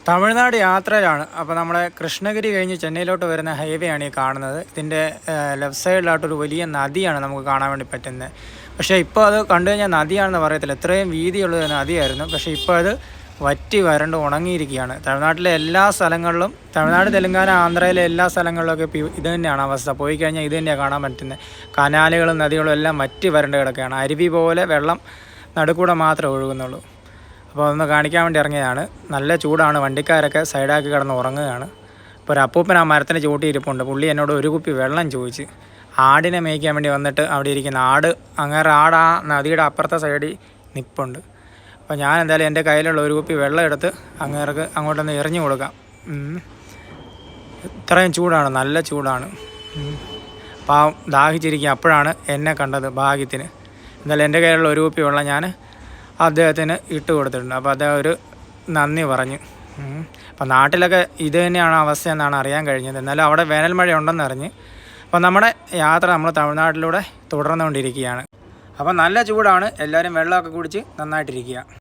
തമിഴ്നാട് യാത്രയിലാണ്. അപ്പോൾ നമ്മുടെ കൃഷ്ണഗിരി കഴിഞ്ഞ് ചെന്നൈയിലോട്ട് വരുന്ന ഹൈവേ ആണ് ഈ കാണുന്നത്. ഇതിൻ്റെ ലെഫ്റ്റ് സൈഡിലായിട്ടൊരു വലിയ നദിയാണ് നമുക്ക് കാണാൻ വേണ്ടി പറ്റുന്നത്. പക്ഷേ ഇപ്പോൾ അത് കണ്ടു കഴിഞ്ഞാൽ നദിയാണെന്ന് പറയത്തില്ല, ഇത്രയും വീതിയുള്ളൊരു നദിയായിരുന്നു. പക്ഷേ ഇപ്പോൾ അത് വറ്റി വരണ്ട് ഉണങ്ങിയിരിക്കുകയാണ്. തമിഴ്നാട്ടിലെ എല്ലാ സ്ഥലങ്ങളിലും, തമിഴ്നാട്, തെലുങ്കാന, ആന്ധ്രയിലെ എല്ലാ സ്ഥലങ്ങളിലൊക്കെ ഇപ്പോൾ ഇത് തന്നെയാണ് അവസ്ഥ. പോയി കഴിഞ്ഞാൽ ഇത് തന്നെയാണ് കാണാൻ പറ്റുന്നത്. കനാലുകളും നദികളും എല്ലാം വറ്റി വരണ്ട് കിടക്കുകയാണ്. അരുവി പോലെ വെള്ളം നടുക്കൂടെ മാത്രമേ ഒഴുകുന്നുള്ളൂ. അപ്പോൾ അതൊന്ന് കാണിക്കാൻ വേണ്ടി ഇറങ്ങിയതാണ്. നല്ല ചൂടാണ്, വണ്ടിക്കാരൊക്കെ സൈഡാക്കി കിടന്ന് ഉറങ്ങുകയാണ്. ഇപ്പോൾ ഒരു അപ്പൂപ്പൻ ആ മരത്തിന് ചൂട്ടിയിരിപ്പുണ്ട്. പുള്ളി എന്നോട് ഒരു കുപ്പി വെള്ളം ചോദിച്ച്. ആടിനെ മേയ്ക്കാൻ വേണ്ടി വന്നിട്ട് അവിടെ ഇരിക്കുന്ന അങ്ങേറെ ആട് ആ നദിയുടെ അപ്പുറത്തെ സൈഡിൽ നിൽപ്പുണ്ട്. അപ്പോൾ ഞാൻ എന്തായാലും എൻ്റെ കയ്യിലുള്ള ഒരു കുപ്പി വെള്ളം എടുത്ത് അങ്ങേർക്ക് അങ്ങോട്ടൊന്ന് എറിഞ്ഞു കൊടുക്കാം. ഇത്രയും ചൂടാണ്, നല്ല ചൂടാണ്. പാവം ദാഹിച്ചിരിക്കുക. അപ്പോഴാണ് എന്നെ കണ്ടത് ഭാഗ്യത്തിന്. എന്തായാലും എൻ്റെ കയ്യിലുള്ള ഒരു കുപ്പി വെള്ളം ഞാൻ അദ്ദേഹത്തിന് ഇട്ട് കൊടുത്തിട്ടുണ്ട്. അപ്പോൾ അദ്ദേഹം ഒരു നന്ദി പറഞ്ഞു. അപ്പോൾ നാട്ടിലൊക്കെ ഇത് തന്നെയാണ് അവസ്ഥ എന്നാണ് അറിയാൻ കഴിഞ്ഞത്. എന്നാലും അവിടെ വേനൽ മഴ ഉണ്ടെന്ന് അറിഞ്ഞ്. അപ്പോൾ നമ്മുടെ യാത്ര നമ്മൾ തമിഴ്നാട്ടിലൂടെ തുടർന്നുകൊണ്ടിരിക്കുകയാണ്. അപ്പോൾ നല്ല ചൂടാണ്. എല്ലാവരും വെള്ളമൊക്കെ കുടിച്ച് നന്നായിട്ടിരിക്കുക.